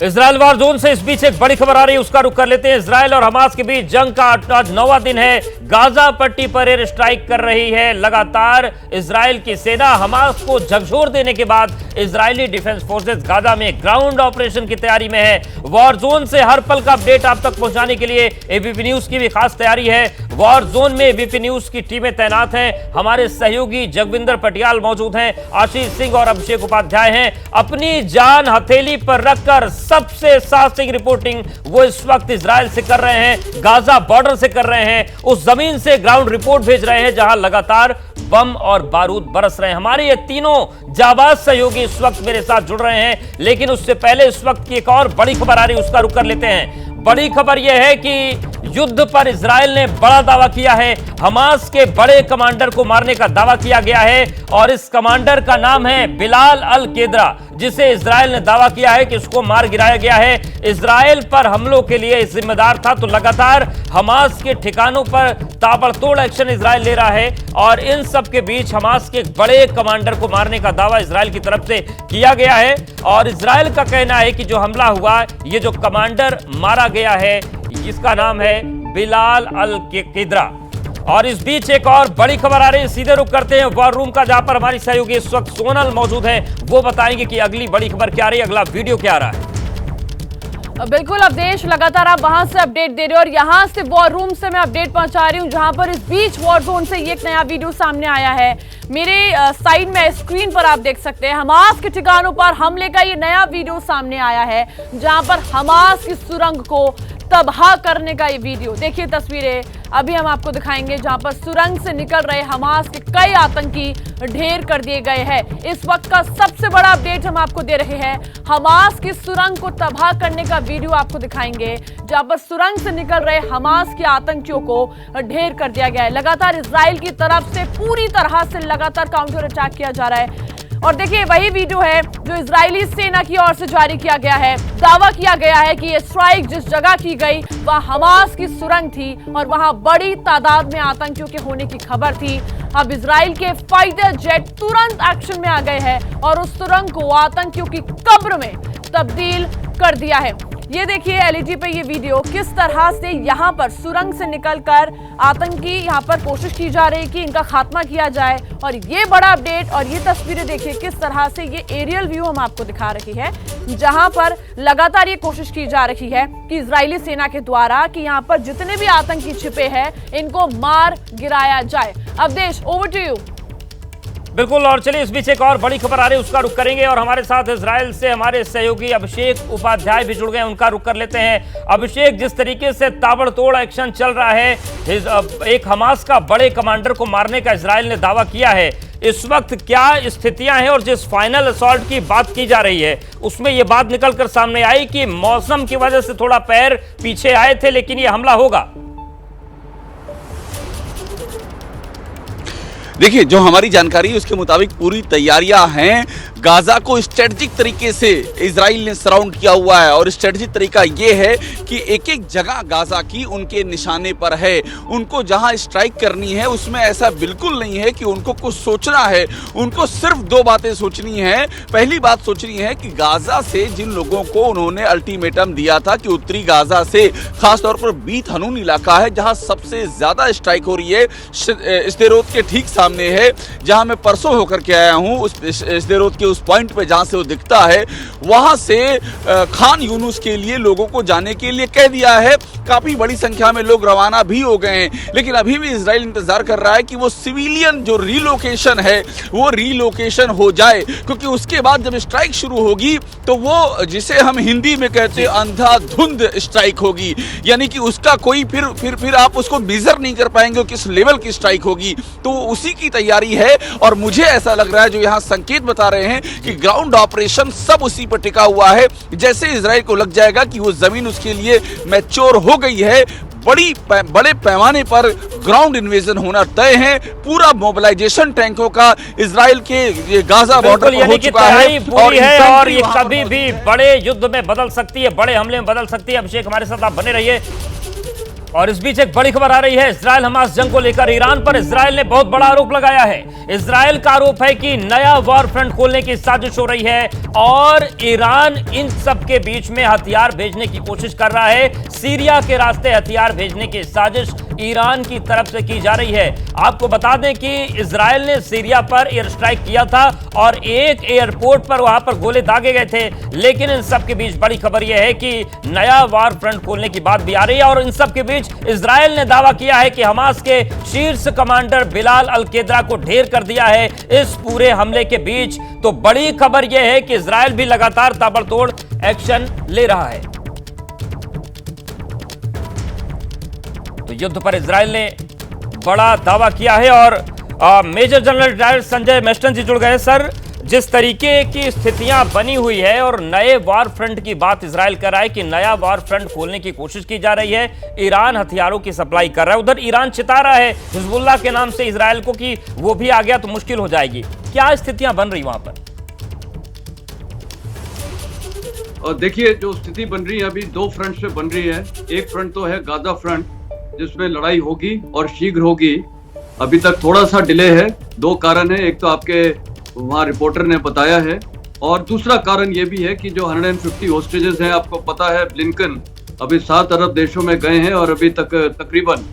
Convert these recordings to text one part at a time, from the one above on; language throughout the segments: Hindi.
इजराइल वार जोन से इस बीच एक बड़ी खबर आ रही है, उसका रुख कर लेते हैं। इजराइल और हमास के बीच जंग का आज 9वां दिन है। गाजा पट्टी पर एयर स्ट्राइक कर रही है लगातार इजराइल की सेना। हमास को झकझोर देने के बाद इजरायली डिफेंस फोर्सेस गाजा में ग्राउंड ऑपरेशन की तैयारी में है। वॉर जोन से हर पल का अपडेट आप तक पहुंचाने के लिए एबीपी न्यूज की भी खास तैयारी है। वॉर जोन में एबीपी न्यूज की टीमें तैनात हैं। हमारे सहयोगी जगविंदर पटियाल मौजूद हैं, आशीष सिंह और अभिषेक उपाध्याय हैं। अपनी जान हथेली पर रखकर सबसे साहसिक रिपोर्टिंग वो इस वक्त इजराइल से कर रहे हैं, गाजा बॉर्डर से कर रहे हैं, उस जमीन से ग्राउंड रिपोर्ट भेज रहे हैं जहां लगातार बम और बारूद बरस रहे हैं। हमारे ये तीनों जाबाज सहयोगी इस वक्त मेरे साथ जुड़ रहे हैं, लेकिन उससे पहले इस वक्त की एक और बड़ी खबर आ रही है, उसका रुख कर लेते हैं। बड़ी खबर यह है कि युद्ध पर इजराइल ने बड़ा दावा किया है। हमास के बड़े कमांडर को मारने का दावा किया गया है और इस कमांडर का नाम है बिलाल अल केद्रा, जिसे इजराइल ने दावा किया है कि उसको मार गिराया गया है। इजराइल पर हमलों के लिए जिम्मेदार था, तो लगातार हमास के ठिकानों पर ताबड़तोड़ एक्शन इजराइल ले रहा है और इन सब के बीच हमास के बड़े कमांडर को मारने का दावा इजराइल की तरफ से किया गया है। और इजराइल का कहना है कि जो हमला हुआ, ये जो कमांडर मारा गया है, जिसका नाम है बिलाल अल केद्रा। और इस बीच एक और बड़ी खबर आ रही है, सीधे रुख करते हैं वॉर रूम का, जहां पर हमारी सहयोगी इस वक्त सोनल मौजूद है। वो बताएंगे कि अगली बड़ी खबर क्या आ रही है, अगला वीडियो क्या आ रहा है। बिल्कुल अवधेश, लगातार आप वहां से अपडेट दे रहे हो और यहां से वॉर रूम से मैं अपडेट पहुंचा रही हूं, जहां पर इस बीच वॉर जोन से एक नया वीडियो सामने आया है। मेरे साइड में स्क्रीन पर आप देख सकते हैं हमास के ठिकानों पर हमले का ये नया वीडियो सामने आया है, जहां पर हमास की सुरंग को तबाह करने का ये वीडियो। देखिए तस्वीरें अभी हम आपको दिखाएंगे, जहां पर सुरंग से निकल रहे हमास के कई आतंकी ढेर कर दिए गए हैं। इस वक्त का सबसे बड़ा अपडेट हम आपको दे रहे हैं, हमास की सुरंग को तबाह करने का वीडियो आपको दिखाएंगे, जहां पर सुरंग से निकल रहे हमास के आतंकियों को ढेर कर दिया गया है। लगातार इजराइल की तरफ से पूरी तरह से लगातार काउंटर अटैक किया जा रहा है। और देखिए वही वीडियो है जो इजरायली सेना की ओर से जारी किया गया है। दावा किया गया है कि ये स्ट्राइक जिस जगह की गई वह हमास की सुरंग थी और वहां बड़ी तादाद में आतंकियों के होने की खबर थी। अब इजराइल के फाइटर जेट तुरंत एक्शन में आ गए हैं और उस सुरंग को आतंकियों की कब्र में तब्दील कर दिया है। ये देखिए एलईडी पे ये वीडियो, किस तरह से यहाँ पर सुरंग से निकलकर आतंकी यहाँ पर कोशिश की जा रही है कि इनका खात्मा किया जाए। और ये बड़ा अपडेट और ये तस्वीरें देखिए किस तरह से ये एरियल व्यू हम आपको दिखा रही है, जहां पर लगातार ये कोशिश की जा रही है कि इजरायली सेना के द्वारा कि यहाँ पर जितने भी आतंकी छिपे हैं इनको मार गिराया जाए। Awadhesh, over to you. बिल्कुल, और चलिए इस बीच एक और बड़ी खबर आ रही है, उसका रुख करेंगे और हमारे साथ इजराइल से हमारे सहयोगी अभिषेक उपाध्याय भी जुड़ गए, उनका रुख कर लेते हैं। अभिषेक, जिस तरीके से ताबड़तोड़ एक्शन चल रहा है, एक हमास का बड़े कमांडर को मारने का इजराइल ने दावा किया है, इस वक्त क्या स्थितियां हैं और जिस फाइनल असॉल्ट की बात की जा रही है उसमें यह बात निकलकर सामने आई कि मौसम की वजह से थोड़ा पैर पीछे आए थे, लेकिन यह हमला होगा। देखिए, जो हमारी जानकारी है उसके मुताबिक पूरी तैयारियां हैं। गाजा को स्ट्रेटजिक तरीके से इजराइल ने सराउंड किया हुआ है और स्ट्रेटजिक तरीका ये है कि एक एक जगह गाजा की उनके निशाने पर है। उनको जहां स्ट्राइक करनी है उसमें ऐसा बिल्कुल नहीं है कि उनको कुछ सोचना है। उनको सिर्फ दो बातें सोचनी है। पहली बात सोचनी है कि गाजा से जिन लोगों को उन्होंने अल्टीमेटम दिया था कि उत्तरी गाजा से, खासतौर पर बीत हनून इलाका है जहां सबसे ज्यादा स्ट्राइक हो रही है, स्देरोत के ठीक सामने है, जहां मैं परसों होकर के आया हूं, उस स्देरोत के उस पॉइंट पे जहां से वो दिखता है, वहां से खान यूनुस के लिए लोगों को जाने के लिए कह दिया है। काफी बड़ी संख्या में लोग रवाना भी हो गए हैं, लेकिन अभी भी इजराइल इंतजार कर रहा है कि वो सिविलियन जो रीलोकेशन है वो रीलोकेशन हो जाए, क्योंकि उसके बाद जब स्ट्राइक शुरू होगी तो वो जिसे हम हिंदी में कहते हैं अंधाधुंध स्ट्राइक होगी, यानी कि उसका कोई फिर आप उसको मेजर नहीं कर पाएंगे किस लेवल की स्ट्राइक होगी। तो उसी की तैयारी है और मुझे ऐसा लग रहा है, जो यहाँ संकेत बता रहे हैं कि ग्राउंड ऑपरेशन सब उसी पर टिका हुआ है। जैसे इजराइल को लग जाएगा कि वो जमीन उसके लिए मैच्योर हो गई है, बड़े पैमाने पर ग्राउंड इन्वेजन होना तय है। पूरा मोबिलाइजेशन टैंकों का इजराइल के गाजा बॉर्डर पर हो चुका है और ये कभी भी बड़े युद्ध में बदल सकती है, बड़े हमले में बदल सकती है। अभिषेक, हमारे साथ आप बने रहिए। और इस बीच एक बड़ी खबर आ रही है इजराइल हमास जंग को लेकर। ईरान पर इजराइल ने बहुत बड़ा आरोप लगाया है। इजराइल का आरोप है कि नया वॉर फ्रंट खोलने की साजिश हो रही है और ईरान इन सब के बीच में हथियार भेजने की कोशिश कर रहा है। सीरिया के रास्ते हथियार भेजने की साजिश ईरान की तरफ से की जा रही है। आपको बता दें कि इजराइल ने सीरिया पर एयर स्ट्राइक किया था और एक एयरपोर्ट पर वहां पर गोले दागे गए थे। लेकिन इन सब के बीच बड़ी खबर यह है कि नया वॉर फ्रंट खोलने की बात भी आ रही है और इन सब के बीच इजराइल ने दावा किया है कि हमास के शीर्ष कमांडर बिलाल अल केद्रा को ढेर कर दिया है इस पूरे हमले के बीच। तो बड़ी खबर यह है कि इजराइल भी लगातार ताबड़तोड़ एक्शन ले रहा है। तो युद्ध पर इजराइल ने बड़ा दावा किया है और major general retired Sanjay Meston ji जुड़ गए। सर, जिस तरीके की स्थितियां बनी हुई है और नए वॉर फ्रंट की बात इजराइल कर रहा है कि नया वॉर फ्रंट खोलने की कोशिश की जा रही है, ईरान हथियारों की सप्लाई कर रहा है, उधर ईरान चिता रहा है हिजबुल्लाह के नाम से इजराइल को कि वो भी आ गया तो मुश्किल हो जाएगी। क्या स्थितियां बन रही वहां पर? और देखिए, जो स्थिति बन रही है अभी दो फ्रंट से बन रही है। एक फ्रंट तो है गाजा फ्रंट, जिसमें लड़ाई होगी और शीघ्र होगी। अभी तक थोड़ा सा डिले है। दो कारण है, एक तो आपके वहाँ रिपोर्टर ने बताया है और दूसरा कारण ये भी है कि जो 150 होस्टेजेस हैं, आपको पता है ब्लिंकन अभी 7 अरब देशों में गए हैं और अभी तक तकरीबन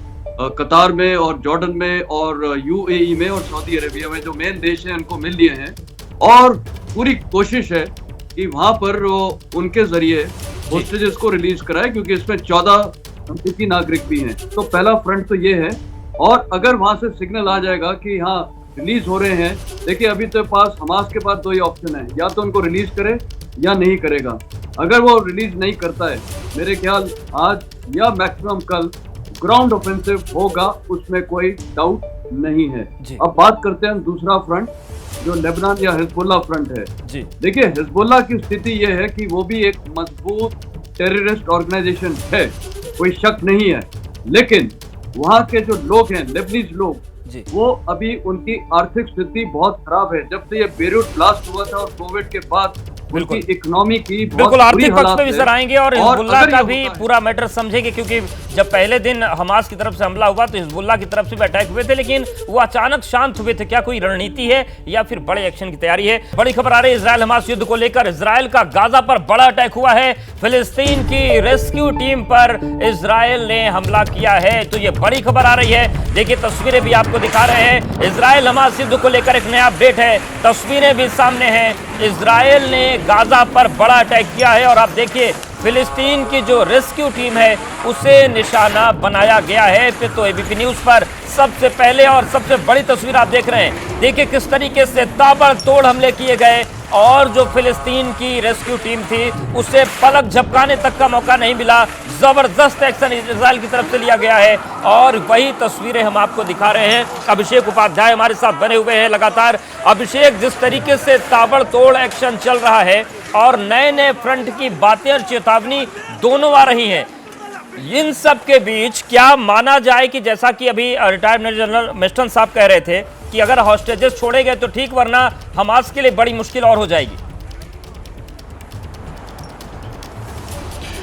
कतार में और जॉर्डन में और यूएई में और सऊदी अरेबिया में जो मेन देश हैं उनको मिल लिए हैं और पूरी कोशिश है कि वहाँ पर उनके जरिए होस्टेजेस को रिलीज कराए, क्योंकि इसमें 14 अमेरिकी नागरिक भी हैं। तो पहला फ्रंट तो ये है और अगर वहाँ से सिग्नल आ जाएगा कि हाँ रिलीज हो रहे हैं, देखिए अभी तो हमास के पास दो ही ऑप्शन है, या तो उनको रिलीज करे या नहीं करेगा। अगर वो रिलीज नहीं करता है, मेरे ख्याल आज या मैक्सिमम कल ग्राउंड ऑफेंसिव होगा, उसमें कोई डाउट नहीं है। अब बात करते हैं दूसरा फ्रंट जो लेबनान या हिजबुल्लाह फ्रंट है। देखिए, हिजबुल्लाह की स्थिति यह है कि वो भी एक मजबूत टेररिस्ट ऑर्गेनाइजेशन है, कोई शक नहीं है। लेकिन वहाँ के जो लोग हैं, लेबनीज लोग, वो अभी उनकी आर्थिक स्थिति बहुत खराब है। जब से ये बेरूट ब्लास्ट हुआ था और कोविड के बाद उनकी इकोनॉमी की बिल्कुल आर्थिक पक्ष पे भी सर आएंगे और हिजबुल्लाह का भी पूरा मैटर समझेंगे, क्योंकि जब पहले दिन हमास की तरफ से हमला हुआ तो हिजबुल्लाह की तरफ से भी अटैक हुए थे, लेकिन वो अचानक शांत हुए थे। क्या कोई रणनीति है या फिर बड़े एक्शन की तैयारी है? बड़ी खबर आ रही है इजराइल हमास युद्ध को लेकर। इजराइल का गाजा पर बड़ा अटैक हुआ है। फिलिस्तीन की रेस्क्यू टीम पर इजराइल ने हमला किया है। तो ये बड़ी खबर आ रही है। देखिए, तस्वीरें भी आपको दिखा रहे हैं। इजराइल हमास युद्ध को लेकर एक नया अपडेट है, तस्वीरें भी सामने हैं। इजराइल ने गाजा पर बड़ा अटैक किया है और आप देखिए फिलिस्तीन की जो रेस्क्यू टीम है उसे निशाना बनाया गया है। फिर तो एबीपी न्यूज पर सबसे पहले और सबसे बड़ी तस्वीर आप देख रहे हैं। देखिए किस तरीके से ताबड़तोड़ हमले किए गए और जो फिलिस्तीन की रेस्क्यू टीम थी उसे पलक झपकाने तक का मौका नहीं मिला। जबरदस्त एक्शन इजराइल की तरफ से लिया गया है और वही तस्वीरें हम आपको दिखा रहे हैं। अभिषेक उपाध्याय हमारे साथ बने हुए हैं लगातार। अभिषेक, जिस तरीके से ताबड़तोड़ एक्शन चल रहा है और नए नए फ्रंट की बातें और चेतावनी दोनों आ रही हैं, इन सब के बीच क्या माना जाए कि जैसा कि अभी रिटायर्ड मेजर जनरल मेस्टन साहब कह रहे थे कि अगर हॉस्टेजेस छोड़े गए तो ठीक, वरना हमास के लिए बड़ी मुश्किल और हो जाएगी?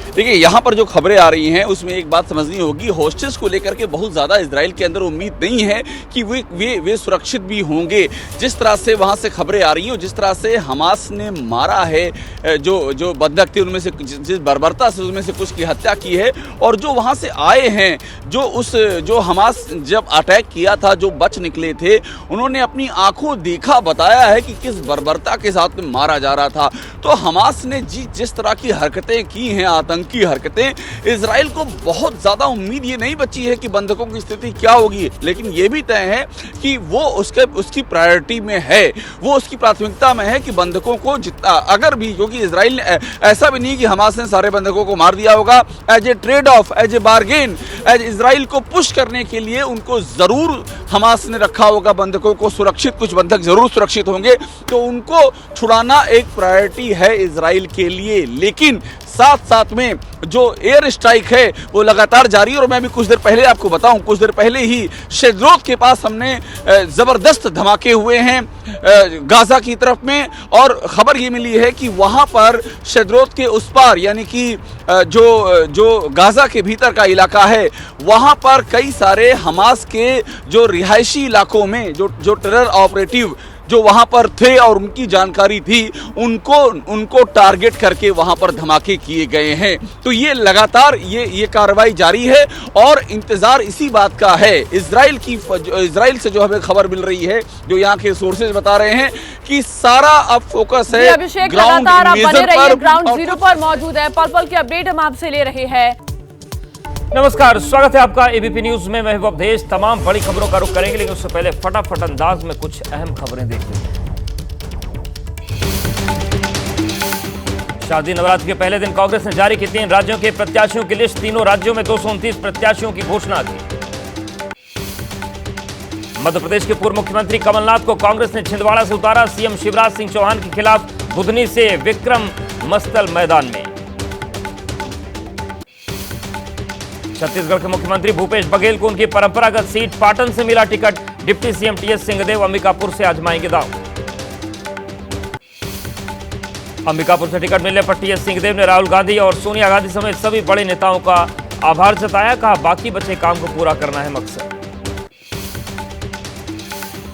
देखिए, यहाँ पर जो खबरें आ रही हैं उसमें एक बात समझनी होगी, हॉस्टेज को लेकर के बहुत ज़्यादा इजराइल के अंदर उम्मीद नहीं है कि वे सुरक्षित भी होंगे। जिस तरह से वहाँ से खबरें आ रही हैं, जिस तरह से हमास ने मारा है जो बंधक थे उनमें से, जिस बर्बरता से उनमें से कुछ की हत्या की है, और जो वहाँ से आए हैं, जो हमास जब अटैक किया था जो बच निकले थे, उन्होंने अपनी आंखों देखा, बताया है कि किस बर्बरता के साथ में मारा जा रहा था। तो हमास ने जिस तरह की हरकतें की हैं, आतंक की हरकतें, इजराइल को बहुत ज्यादा उम्मीद ये नहीं बची है कि बंधकों की स्थिति क्या होगी, लेकिन ये भी तय है कि वो उसकी प्रायोरिटी में है, वो उसकी प्राथमिकता में है कि बंधकों को जितना अगर भी, क्योंकि इजराइल ने ऐसा भी नहीं कि हमास ने सारे बंधकों को मार दिया होगा, as a trade off, as a bargain, as Israel को पुश करने के लिए उनको जरूर हमास ने रखा होगा बंधकों को सुरक्षित, कुछ बंधक जरूर सुरक्षित होंगे, तो उनको छुड़ाना एक प्रायोरिटी है इजराइल के लिए। लेकिन साथ साथ में जो एयर स्ट्राइक है वो लगातार जारी है। और मैं भी कुछ देर पहले आपको बताऊं, कुछ देर पहले ही शेद्रोत के पास हमने जबरदस्त धमाके हुए हैं गाजा की तरफ में, और खबर ये मिली है कि वहां पर शेद्रोत के उस पार यानी कि जो गाजा के भीतर का इलाका है वहां पर कई सारे हमास के जो रिहायशी इलाकों में जो टेरर ऑपरेटिव जो वहां पर थे और उनकी जानकारी थी उनको टारगेट करके वहां पर धमाके किए गए हैं। तो ये लगातार ये कार्रवाई जारी है और इंतजार इसी बात का है। इजराइल से जो हमें खबर मिल रही है, जो यहाँ के सोर्सेज बता रहे हैं कि सारा अब फोकस है अभिषेक, लगातार आप बने रहिए, ग्राउंड जीरो पर मौजूद है, पल पल की अपडेट हम आपसे ले रहे हैं। नमस्कार, स्वागत है आपका एबीपी न्यूज में। मैं हूं अवधेश। तमाम बड़ी खबरों का रुख करेंगे, लेकिन उससे पहले फटाफट अंदाज में कुछ अहम खबरें देख लेते हैं। शादी नवरात्र के पहले दिन कांग्रेस ने जारी की 3 राज्यों के प्रत्याशियों की लिस्ट। तीनों राज्यों में 229 प्रत्याशियों की घोषणा की। मध्य प्रदेश के पूर्व मुख्यमंत्री कमलनाथ को कांग्रेस ने छिंदवाड़ा से उतारा। सीएम शिवराज सिंह चौहान के खिलाफ बुधनी से विक्रम मस्तल मैदान में। छत्तीसगढ़ के मुख्यमंत्री भूपेश बघेल को उनकी परंपरागत सीट पाटन से मिला ticket. Deputy CM TS Singhdeo Ambikapur से आजमाएंगे दांव। अंबिकापुर से टिकट मिलने पर टीएस सिंहदेव ने राहुल गांधी और सोनिया गांधी समेत सभी बड़े नेताओं का आभार जताया। कहा, बाकी बचे काम को पूरा करना है मकसद।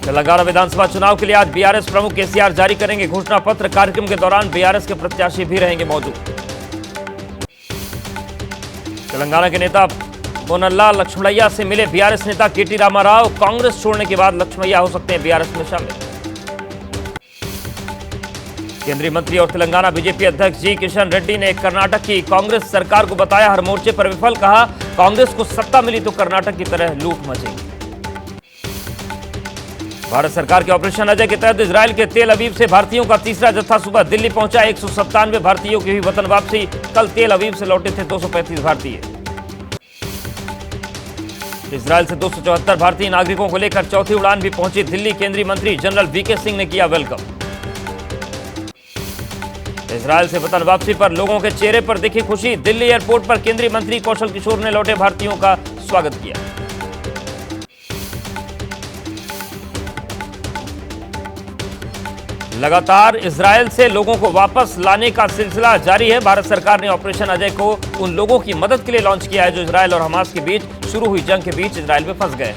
तेलंगाना विधानसभा चुनाव के लिए आज बीआरएस प्रमुख केसीआर जारी करेंगे घोषणा पत्र। कार्यक्रम के दौरान बीआरएस के प्रत्याशी भी रहेंगे मौजूद। तेलंगाना के नेता पोन्नल्ला लक्ष्मणैया से मिले बीआरएस नेता केटी रामाराव। कांग्रेस छोड़ने के बाद लक्ष्मणैया हो सकते हैं बीआरएस में शामिल। केंद्रीय मंत्री और तेलंगाना बीजेपी अध्यक्ष जी किशन रेड्डी ने कर्नाटक की कांग्रेस सरकार को बताया हर मोर्चे पर विफल। कहा, कांग्रेस को सत्ता मिली तो कर्नाटक की तरह लूट मचेगी। भारत सरकार के ऑपरेशन अजय के तहत इजरायल के तेल अवीव से भारतीयों का तीसरा जत्था सुबह दिल्ली पहुंचा। 197 भारतीयों की हुई वतन वापसी। कल तेल अवीव से लौटे थे 235 भारतीय। इजरायल से 274 भारतीय नागरिकों को लेकर चौथी उड़ान भी पहुंची दिल्ली। केंद्रीय मंत्री जनरल वीके सिंह ने किया वेलकम। इजरायल से वतन वापसी पर लोगों के चेहरे पर दिखी खुशी। दिल्ली एयरपोर्ट पर केंद्रीय मंत्री कौशल किशोर ने लौटे भारतीयों का स्वागत किया। लगातार इजरायल से लोगों को वापस लाने का सिलसिला जारी है। भारत सरकार ने ऑपरेशन अजय को उन लोगों की मदद के लिए लॉन्च किया है जो इजरायल और हमास के बीच शुरू हुई जंग के बीच इजरायल में फंस गए।